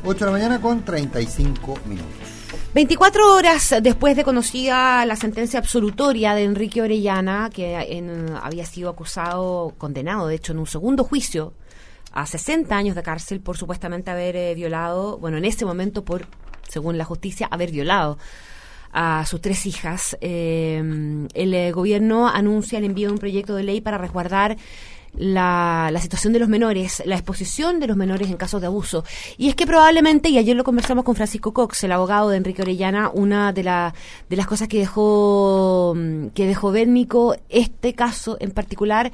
8 de la mañana con 35 minutos. 24 horas después de conocida la sentencia absolutoria de Enrique Orellana, que había sido condenado, de hecho, en un segundo juicio, a 60 años de cárcel por supuestamente haber violado, en ese momento según la justicia, haber violado a sus 3 hijas. El gobierno anuncia el envío de un proyecto de ley para resguardar la situación de los menores, la exposición de los menores en casos de abuso. Y es que probablemente, y ayer lo conversamos con Francisco Cox, el abogado de Enrique Orellana, una de las cosas que dejó ver, Nico, este caso en particular,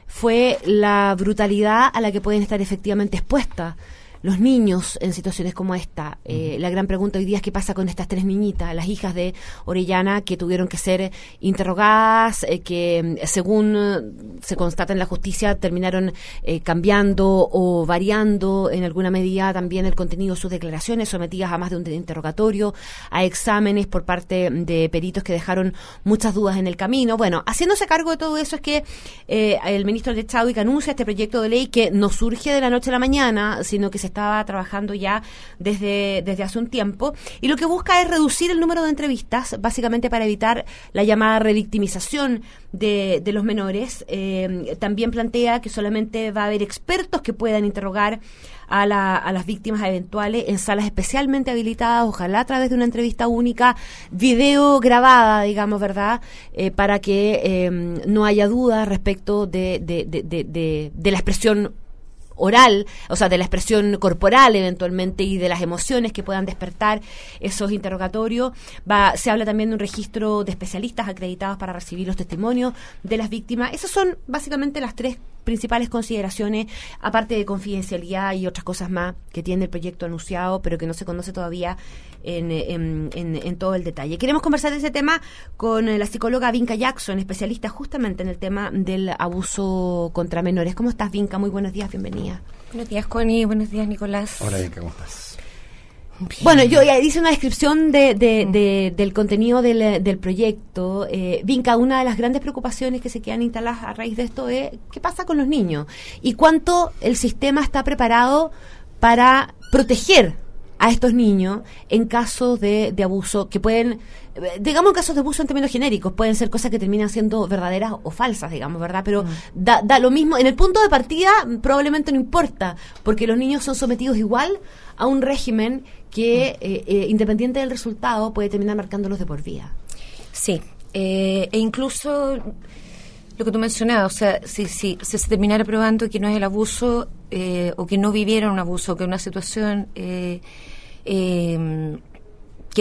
fue la brutalidad a la que pueden estar efectivamente expuestas los niños en situaciones como esta. La gran pregunta hoy día es qué pasa con estas 3 niñitas, las hijas de Orellana, que tuvieron que ser interrogadas, que según se constata en la justicia terminaron cambiando o variando en alguna medida también el contenido de sus declaraciones, sometidas a más de un interrogatorio, a exámenes por parte de peritos que dejaron muchas dudas en el camino. Bueno, haciéndose cargo de todo eso es que el ministro de Chadwick anuncia este proyecto de ley que no surge de la noche a la mañana, sino que se estaba trabajando ya desde hace un tiempo, y lo que busca es reducir el número de entrevistas, básicamente para evitar la llamada revictimización de los menores. También plantea que solamente va a haber expertos que puedan interrogar a las víctimas eventuales en salas especialmente habilitadas, ojalá a través de una entrevista única, video grabada, digamos, ¿verdad? Para que no haya duda respecto de la expresión oral, o sea, de la expresión corporal eventualmente y de las emociones que puedan despertar esos interrogatorios. Se habla también de un registro de especialistas acreditados para recibir los testimonios de las víctimas. Esas son básicamente las 3 principales consideraciones, aparte de confidencialidad y otras cosas más que tiene el proyecto anunciado, pero que no se conoce todavía en todo el detalle. Queremos conversar de ese tema con la psicóloga Vinca Jackson, especialista justamente en el tema del abuso contra menores. ¿Cómo estás, Vinca? Muy buenos días, bienvenida. Buenos días, Connie. Buenos días, Nicolás. Hola, Vinca, ¿cómo estás? Bien. Bueno, yo ya hice una descripción del contenido del proyecto. Vinca, una de las grandes preocupaciones que se quedan instaladas a raíz de esto es qué pasa con los niños y cuánto el sistema está preparado para proteger a estos niños en casos de abuso que pueden, digamos, casos de abuso en términos genéricos, pueden ser cosas que terminan siendo verdaderas o falsas, digamos, ¿verdad? Pero da lo mismo. En el punto de partida probablemente no importa, porque los niños son sometidos igual a un régimen que, independiente del resultado, puede terminar marcándolos de por vida. Sí, e incluso lo que tú mencionabas, o sea, si se terminara probando que no es el abuso, o que no vivieron un abuso, que una situación que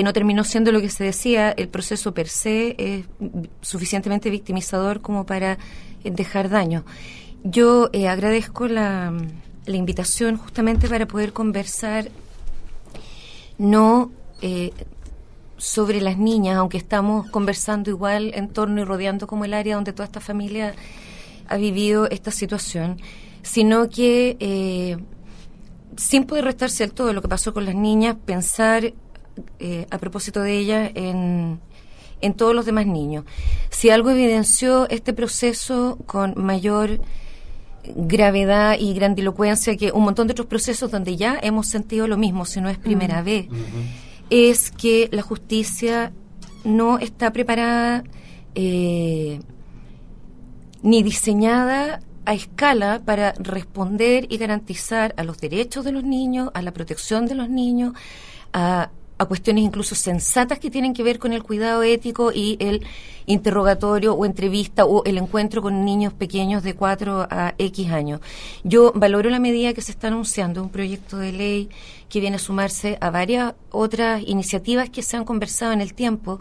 no terminó siendo lo que se decía, el proceso per se es suficientemente victimizador como para dejar daño. Yo agradezco la invitación justamente para poder conversar no sobre las niñas, aunque estamos conversando igual en torno y rodeando como el área donde toda esta familia ha vivido esta situación, sino que sin poder restarse del todo lo que pasó con las niñas, pensar a propósito de ellas en todos los demás niños. Si algo evidenció este proceso con mayor gravedad y grandilocuencia que un montón de otros procesos donde ya hemos sentido lo mismo, si no es primera vez, es que la justicia no está preparada ni diseñada a escala para responder y garantizar a los derechos de los niños, a la protección de los niños, a cuestiones incluso sensatas que tienen que ver con el cuidado ético y el interrogatorio o entrevista o el encuentro con niños pequeños de 4 a X años. Yo valoro la medida que se está anunciando, un proyecto de ley que viene a sumarse a varias otras iniciativas que se han conversado en el tiempo.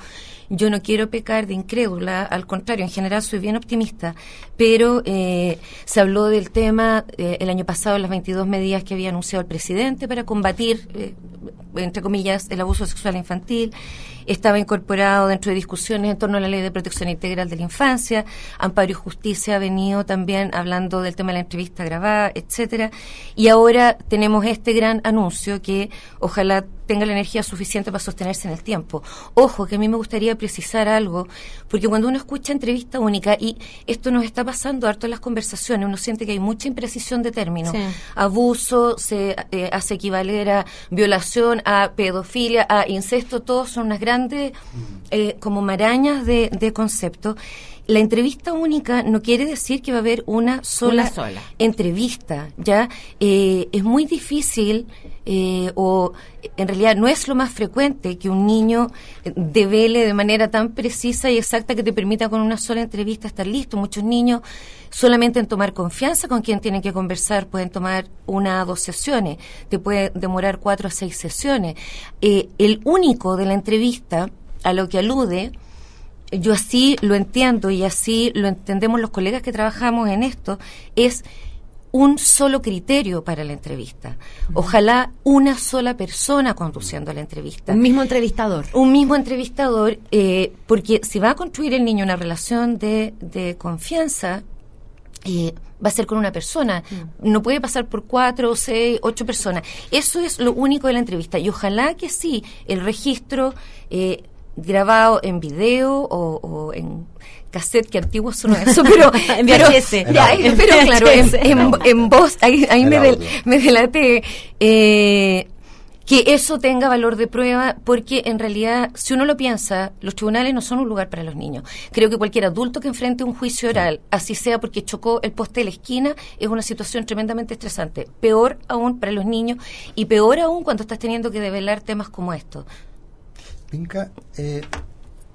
Yo no quiero pecar de incrédula, al contrario, en general soy bien optimista, pero se habló del tema el año pasado, las 22 medidas que había anunciado el presidente para combatir, entre comillas, el abuso sexual infantil. Estaba incorporado dentro de discusiones en torno a la Ley de Protección Integral de la Infancia. Amparo y Justicia ha venido también hablando del tema de la entrevista grabada, etcétera. Y ahora tenemos este gran anuncio que ojalá tenga la energía suficiente para sostenerse en el tiempo. Ojo, que a mí me gustaría precisar algo, porque cuando uno escucha entrevista única, y esto nos está pasando harto en las conversaciones, uno siente que hay mucha imprecisión de términos. Sí. Abuso se hace equivaler a violación, a pedofilia, a incesto, todos son unas grandes como marañas de conceptos. La entrevista única no quiere decir que va a haber una sola. Entrevista, ¿ya? Es muy difícil, o en realidad no es lo más frecuente que un niño devele de manera tan precisa y exacta que te permita con una sola entrevista estar listo. Muchos niños solamente en tomar confianza con quien tienen que conversar pueden tomar 1 a 2 sesiones, te puede demorar 4 a 6 sesiones. El único de la entrevista a lo que alude, yo así lo entiendo y así lo entendemos los colegas que trabajamos en esto, es un solo criterio para la entrevista. Ojalá una sola persona conduciendo la entrevista. Un mismo entrevistador. Porque si va a construir el niño una relación de confianza, va a ser con una persona. No puede pasar por 4, 6, 8 personas. Eso es lo único de la entrevista. Y ojalá que sí, el registro grabado en video o en cassette, que antiguo son eso, pero en VHS. Pero claro, en voz, ahí me delaté, que eso tenga valor de prueba, porque en realidad, si uno lo piensa, los tribunales no son un lugar para los niños. Creo que cualquier adulto que enfrente un juicio oral, así sea porque chocó el poste de la esquina, es una situación tremendamente estresante. Peor aún para los niños y peor aún cuando estás teniendo que develar temas como estos. Pinca,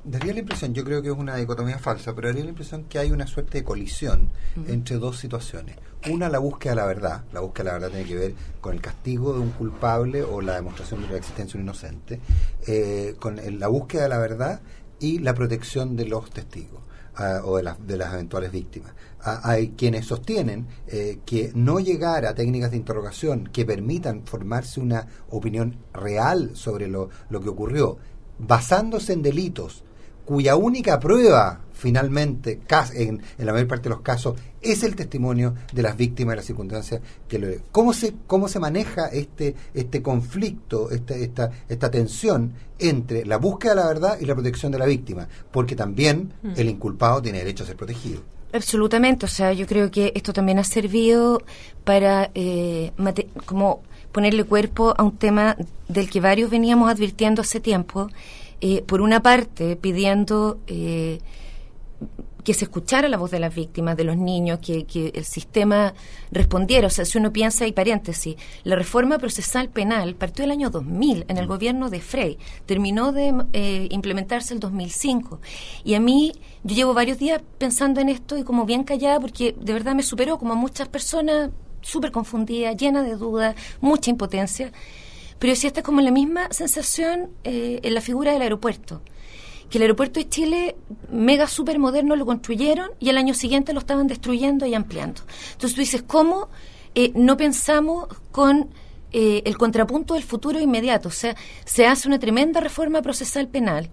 daría la impresión, yo creo que es una dicotomía falsa, pero daría la impresión que hay una suerte de colisión entre dos situaciones. Una, la búsqueda de la verdad. La búsqueda de la verdad tiene que ver con el castigo de un culpable o la demostración de la existencia de un inocente, con la búsqueda de la verdad y la protección de los testigos o de las eventuales víctimas. Hay quienes sostienen que no llegar a técnicas de interrogación que permitan formarse una opinión real sobre lo que ocurrió, basándose en delitos cuya única prueba finalmente en la mayor parte de los casos es el testimonio de las víctimas de las circunstancias que lo. ¿Cómo se maneja este conflicto, esta tensión entre la búsqueda de la verdad y la protección de la víctima? Porque también el inculpado tiene derecho a ser protegido. Absolutamente, o sea, yo creo que esto también ha servido para como ponerle cuerpo a un tema del que varios veníamos advirtiendo hace tiempo, por una parte pidiendo que se escuchara la voz de las víctimas, de los niños, que el sistema respondiera. O sea, si uno piensa, y paréntesis, la reforma procesal penal partió el año 2000 en el gobierno de Frey, terminó de implementarse el 2005, y a mí, yo llevo varios días pensando en esto y como bien callada, porque de verdad me superó, como a muchas personas, súper confundida, llena de dudas, mucha impotencia. Pero sí, esta es como la misma sensación en la figura del aeropuerto. Que el aeropuerto de Chile, mega súper moderno, lo construyeron y al año siguiente lo estaban destruyendo y ampliando. Entonces tú dices, ¿cómo no pensamos con el contrapunto del futuro inmediato? O sea, se hace una tremenda reforma procesal penal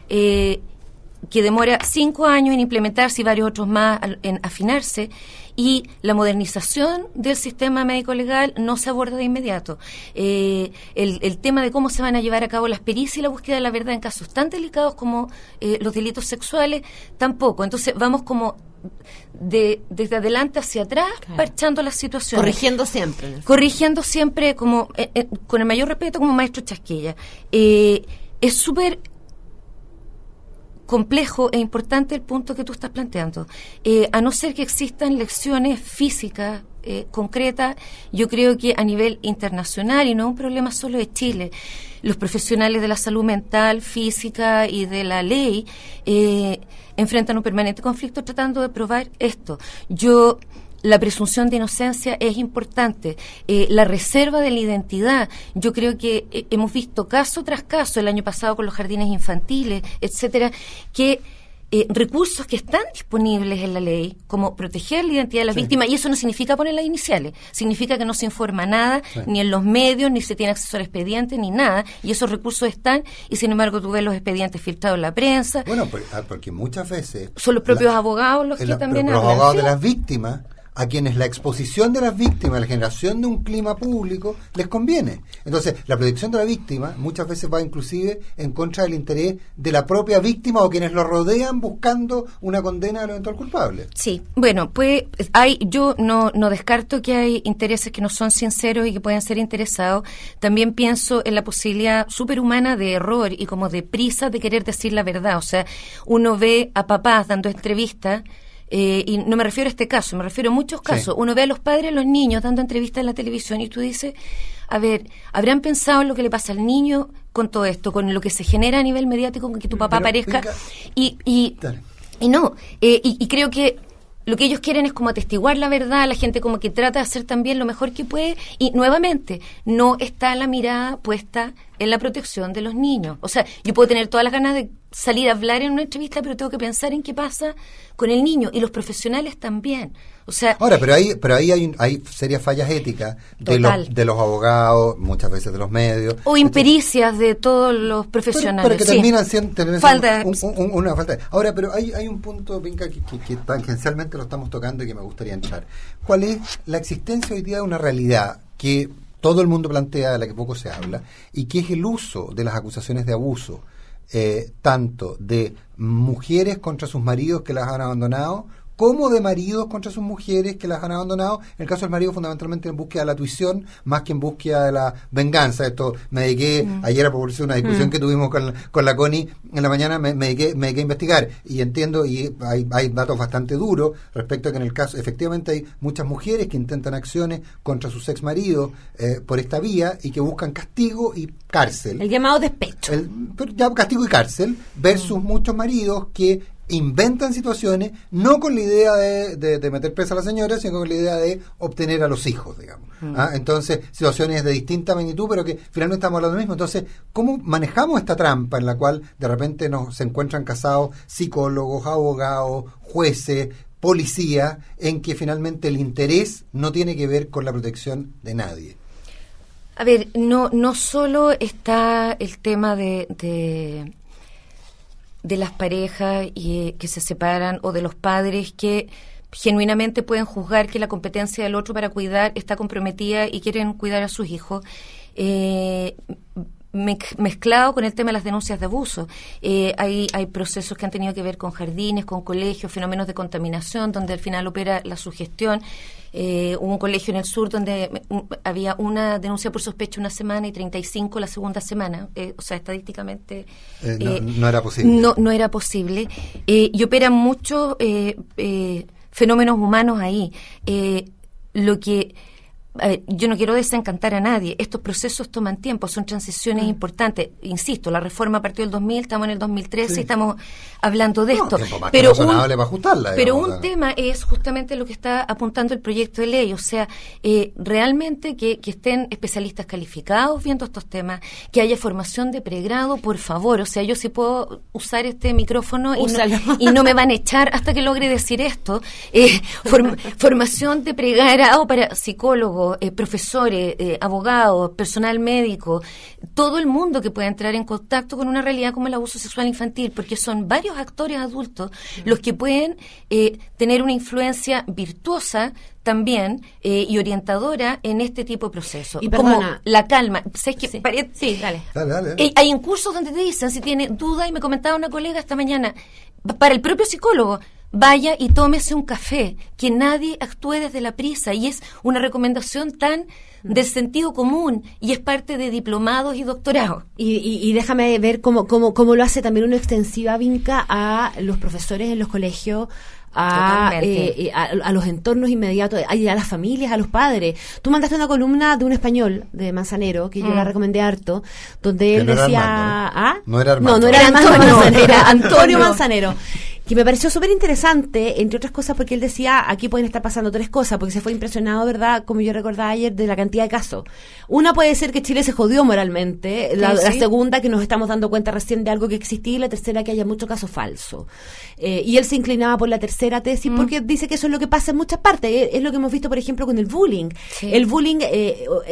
que demora 5 años en implementarse y varios otros más en afinarse, y la modernización del sistema médico legal no se aborda de inmediato. El tema de cómo se van a llevar a cabo las pericias y la búsqueda de la verdad en casos tan delicados como los delitos sexuales, tampoco. Entonces vamos como desde adelante hacia atrás, claro, parchando las situaciones. Corrigiendo siempre como con el mayor respeto, como maestro chasquilla. Es súper complejo e importante el punto que tú estás planteando. A no ser que existan lecciones físicas concretas, yo creo que a nivel internacional, y no un problema solo de Chile, los profesionales de la salud mental, física y de la ley enfrentan un permanente conflicto tratando de probar esto. La presunción de inocencia es importante. La reserva de la identidad. Yo creo que hemos visto caso tras caso, el año pasado con los jardines infantiles, etcétera, que recursos que están disponibles en la ley, como proteger la identidad de las víctimas, y eso no significa poner las iniciales, significa que no se informa nada, ni en los medios, ni se tiene acceso al expediente, ni nada, y esos recursos están, y sin embargo tú ves los expedientes filtrados en la prensa. Bueno, porque muchas veces son los propios abogados los que también hablan. Los abogados de las víctimas a quienes la exposición de las víctimas, la generación de un clima público, les conviene. Entonces, la protección de la víctima muchas veces va inclusive en contra del interés de la propia víctima o quienes lo rodean buscando una condena del eventual culpable. Sí, bueno, pues yo no descarto que hay intereses que no son sinceros y que pueden ser interesados. También pienso en la posibilidad superhumana de error y como de prisa de querer decir la verdad. O sea, uno ve a papás dando entrevistas, y no me refiero a este caso, me refiero a muchos casos. Sí. Uno ve a los padres, a los niños dando entrevistas en la televisión y tú dices, a ver, ¿habrán pensado en lo que le pasa al niño con todo esto, con lo que se genera a nivel mediático, con que tu papá aparezca? Y no, y creo que lo que ellos quieren es como atestiguar la verdad, la gente como que trata de hacer también lo mejor que puede y nuevamente no está la mirada puesta en la protección de los niños. O sea, yo puedo tener todas las ganas de salir a hablar en una entrevista, pero tengo que pensar en qué pasa con el niño y los profesionales también. O sea, ahora, pero ahí hay serias fallas éticas de los abogados, muchas veces de los medios. O impericias de todos los profesionales. Pero que terminan siendo una falta. Ahora, pero hay un punto, Pinca, que tangencialmente lo estamos tocando y que me gustaría entrar. ¿Cuál es la existencia hoy día de una realidad que todo el mundo plantea, de la que poco se habla, y que es el uso de las acusaciones de abuso, tanto de mujeres contra sus maridos que las han abandonado, como de maridos contra sus mujeres que las han abandonado? En el caso del marido, fundamentalmente en búsqueda de la tuición, más que en búsqueda de la venganza. Esto me dediqué, ayer a propósito de una discusión que tuvimos con la Connie en la mañana, me dediqué a investigar, y entiendo, y hay datos bastante duros respecto a que en el caso, efectivamente hay muchas mujeres que intentan acciones contra sus ex maridos por esta vía, y que buscan castigo y cárcel. El llamado despecho. Castigo y cárcel, versus muchos maridos que inventan situaciones, no con la idea de meter presa a la señora, sino con la idea de obtener a los hijos, digamos. Entonces, situaciones de distinta magnitud, pero que finalmente estamos hablando de lo mismo. Entonces, ¿cómo manejamos esta trampa en la cual de repente se encuentran casados psicólogos, abogados, jueces, policías, en que finalmente el interés no tiene que ver con la protección de nadie? A ver, no solo está el tema de las parejas que se separan, o de los padres que genuinamente pueden juzgar que la competencia del otro para cuidar está comprometida y quieren cuidar a sus hijos, mezclado con el tema de las denuncias de abuso. Hay procesos que han tenido que ver con jardines, con colegios, fenómenos de contaminación, donde al final opera la sugestión. Hubo un colegio en el sur donde había una denuncia por sospecha una semana y 35 la segunda semana. O sea, estadísticamente no era posible. No era posible. Y operan muchos fenómenos humanos ahí. A ver, yo no quiero desencantar a nadie. Estos procesos toman tiempo, son transiciones importantes. Insisto, la reforma partió del 2000, estamos en el 2013 y estamos hablando de esto. Pero para ajustarla, un tema es justamente lo que está apuntando el proyecto de ley. O sea, realmente que estén especialistas calificados viendo estos temas, que haya formación de pregrado, por favor. O sea, yo sí puedo usar este micrófono y no me van a echar hasta que logre decir esto. Formación de pregrado para psicólogos, profesores, abogados, personal médico, todo el mundo que pueda entrar en contacto con una realidad como el abuso sexual infantil, porque son varios actores adultos los que pueden tener una influencia virtuosa también y orientadora en este tipo de procesos. Y como la calma. ¿Sabes qué? Sí, dale. Hay cursos donde te dicen, si tiene duda, y me comentaba una colega esta mañana, para el propio psicólogo, vaya y tómese un café, que nadie actúe desde la prisa, y es una recomendación tan del sentido común, y es parte de diplomados y doctorados. Y déjame ver cómo lo hace también una extensiva vinca a los profesores en los colegios, a los entornos inmediatos, a las familias, a los padres. Tú mandaste una columna de un español de Manzanero, que yo la recomendé harto, donde él decía... No era Armando. No era Armando Manzanero, era Antonio Manzanero. Que me pareció súper interesante, entre otras cosas, porque él decía, aquí pueden estar pasando tres cosas, porque se fue impresionado, ¿verdad?, como yo recordaba ayer, de la cantidad de casos. Una puede ser que Chile se jodió moralmente, la segunda, que nos estamos dando cuenta recién de algo que existía, y la tercera, que haya mucho caso falso. Y él se inclinaba por la tercera tesis, porque dice que eso es lo que pasa en muchas partes. Es lo que hemos visto, por ejemplo, con el bullying. Sí. El bullying,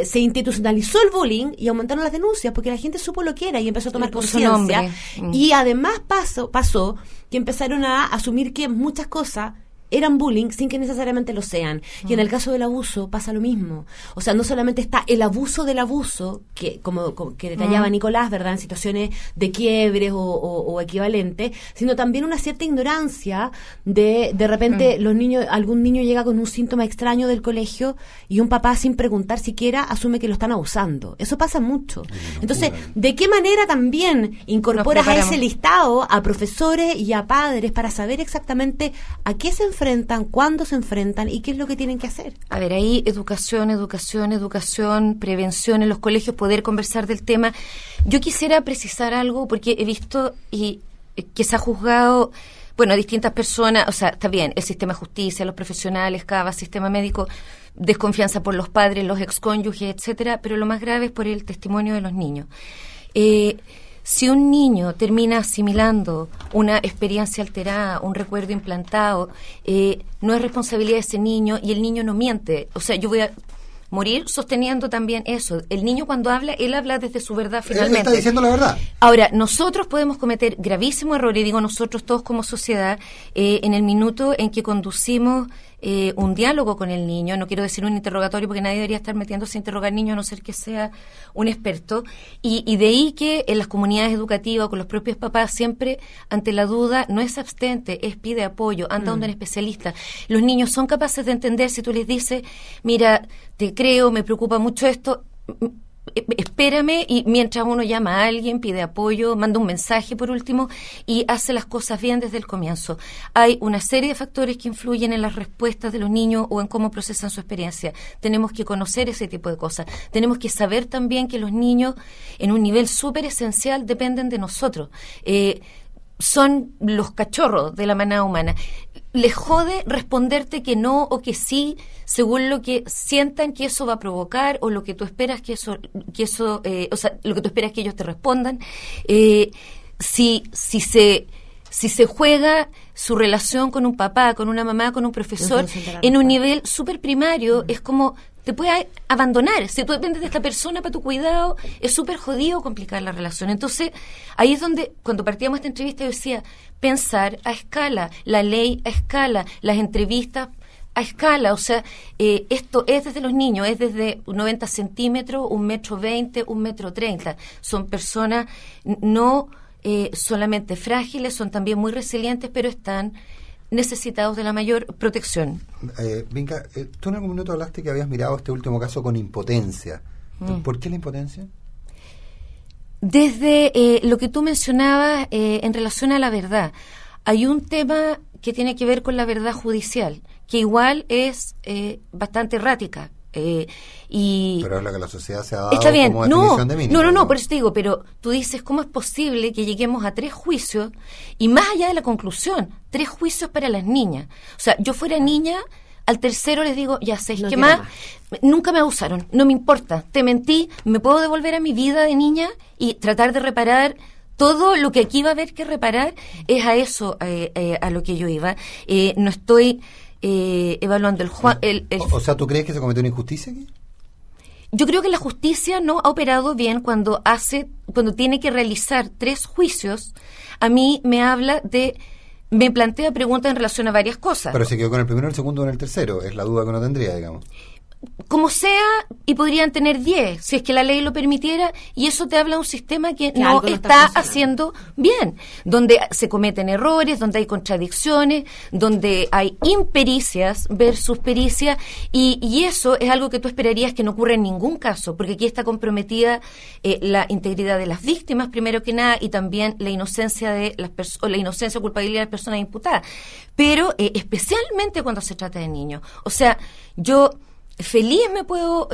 se institucionalizó el bullying y aumentaron las denuncias, porque la gente supo lo que era y empezó a tomar conciencia. Y además pasó que empezaron a asumir que muchas cosas eran bullying sin que necesariamente lo sean. Y en el caso del abuso pasa lo mismo. O sea, no solamente está el abuso del abuso, que como que detallaba Nicolás, ¿verdad?, en situaciones de quiebres o equivalente, sino también una cierta ignorancia de repente los niños, algún niño llega con un síntoma extraño del colegio y un papá, sin preguntar siquiera, asume que lo están abusando. Eso pasa mucho. Entonces, ¿de qué manera también incorporas a ese listado a profesores y a padres para saber exactamente a qué se enfrentan, cuándo se enfrentan y qué es lo que tienen que hacer? A ver, ahí educación, prevención en los colegios, poder conversar del tema. Yo quisiera precisar algo porque he visto y que se ha juzgado, bueno, a distintas personas, o sea, está bien, el sistema de justicia, los profesionales, cada sistema médico, desconfianza por los padres, los excónyuges, etcétera, pero lo más grave es por el testimonio de los niños. Si un niño termina asimilando una experiencia alterada, un recuerdo implantado, no es responsabilidad de ese niño y el niño no miente. O sea, yo voy a morir sosteniendo también eso. El niño cuando habla, él habla desde su verdad finalmente. Él está diciendo la verdad. Ahora, nosotros podemos cometer gravísimo error, y digo nosotros todos como sociedad, en el minuto en que conducimos un diálogo con el niño, no quiero decir un interrogatorio porque nadie debería estar metiéndose a interrogar niños a no ser que sea un experto, y de ahí que en las comunidades educativas, con los propios papás, siempre ante la duda no es abstente, es pide apoyo, anda donde un especialista. Los niños son capaces de entender si tú les dices, mira, te creo, me preocupa mucho esto, espérame, y mientras uno llama a alguien, pide apoyo, manda un mensaje por último y hace las cosas bien desde el comienzo. Hay una serie de factores que influyen en las respuestas de los niños o en cómo procesan su experiencia. Tenemos que conocer ese tipo de cosas. Tenemos que saber también que los niños en un nivel súper esencial dependen de nosotros. Son los cachorros de la manada humana. Les jode responderte que no o que sí, según lo que sientan que eso va a provocar o lo que tú esperas que eso, o sea, lo que tú esperas que ellos te respondan. Si se juega su relación con un papá, con una mamá, con un profesor, en un nivel súper primario, es como te puede abandonar. Si tú dependes de esta persona para tu cuidado, es súper jodido complicar la relación. Entonces, ahí es donde, cuando partíamos esta entrevista, yo decía, pensar a escala, la ley a escala, las entrevistas a escala. O sea, esto es desde los niños, es desde 90 centímetros, 1,20 m, 1,30 m. Son personas no solamente frágiles, son también muy resilientes, pero están necesitados de la mayor protección. Binka, tú en algún minuto hablaste que habías mirado este último caso con impotencia. ¿Por qué la impotencia? Desde lo que tú mencionabas en relación a la verdad, hay un tema que tiene que ver con la verdad judicial, que igual es bastante errática. Pero es lo que la sociedad se ha dado está bien, como definición de mínimo. No, por eso te digo, pero tú dices, ¿cómo es posible que lleguemos a 3 juicios y más allá de la conclusión, 3 juicios para las niñas? O sea, yo fuera niña, al tercero les digo, ya sé, no ¿qué más? Nunca me abusaron, no me importa, te mentí, me puedo devolver a mi vida de niña y tratar de reparar todo lo que aquí va a haber que reparar. Es a eso a lo que yo iba. No estoy evaluando O sea, ¿tú crees que se cometió una injusticia aquí? Yo creo que la justicia no ha operado bien cuando tiene que realizar 3 juicios. A mí me plantea preguntas en relación a varias cosas. Pero se quedó con el primero, el segundo o en el tercero, es la duda que uno tendría, digamos. Como sea, y podrían tener 10, si es que la ley lo permitiera, y eso te habla de un sistema que no está haciendo bien, donde se cometen errores, donde hay contradicciones, donde hay impericias versus pericias, y eso es algo que tú esperarías que no ocurra en ningún caso, porque aquí está comprometida la integridad de las víctimas, primero que nada, y también la inocencia de las la inocencia o culpabilidad de las personas imputadas, pero especialmente cuando se trata de niños. O sea, yo feliz me puedo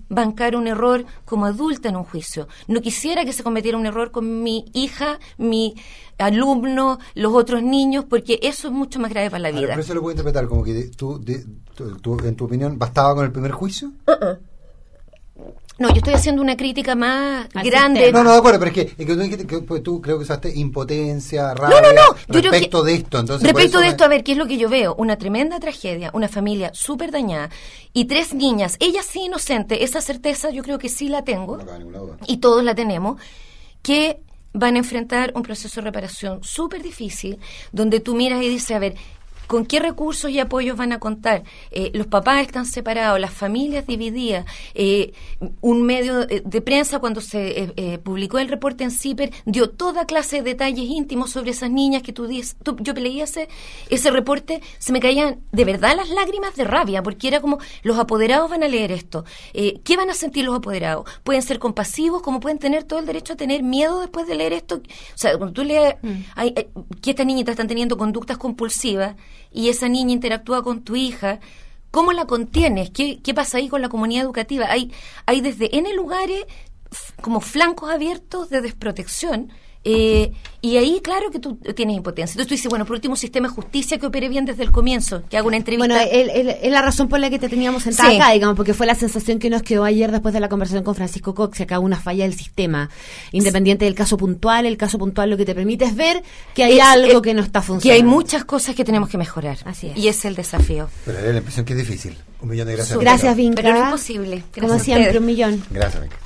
bancar un error como adulta en un juicio. No quisiera que se cometiera un error con mi hija, mi alumno, los otros niños, porque eso es mucho más grave para la vida. Pero eso lo puedo interpretar como que tú, en tu opinión, ¿bastaba con el primer juicio? No, yo estoy haciendo una crítica más grande. No, de acuerdo, pero es que tú dijiste que tú creo que usaste impotencia, rabia, respecto de esto. Entonces, respecto de esto, a ver, ¿qué es lo que yo veo? Una tremenda tragedia, una familia súper dañada y 3 niñas, ellas sí inocentes, esa certeza yo creo que sí la tengo, no cabe ninguna duda, y todos la tenemos, que van a enfrentar un proceso de reparación súper difícil, donde tú miras y dices, a ver, ¿Con qué recursos y apoyos van a contar? Los papás están separados, las familias divididas. Un medio de prensa, cuando se publicó el reporte en CIPER, dio toda clase de detalles íntimos sobre esas niñas que yo leí ese reporte, se me caían de verdad las lágrimas de rabia, porque era como, los apoderados van a leer esto. ¿Qué van a sentir los apoderados? Pueden ser compasivos, como pueden tener todo el derecho a tener miedo después de leer esto. O sea, cuando tú lees que estas niñitas están teniendo conductas compulsivas y esa niña interactúa con tu hija, ¿cómo la contienes? ¿Qué pasa ahí con la comunidad educativa? Hay desde N lugares como flancos abiertos de desprotección. Y ahí, claro que tú tienes impotencia. Entonces tú dices, bueno, por último, sistema de justicia que opere bien desde el comienzo, que haga una entrevista. Bueno, es la razón por la que te teníamos sentada acá, digamos, porque fue la sensación que nos quedó ayer después de la conversación con Francisco Cox, que acá una falla del sistema, independiente del caso puntual. El caso puntual lo que te permite es ver que hay algo que no está funcionando. Que hay muchas cosas que tenemos que mejorar. Así es. Y es el desafío. Pero la impresión que es difícil. 1 millón de gracias. Gracias, Vinca. Pero no es imposible. Como siempre, 1 millón. Gracias, Vinca.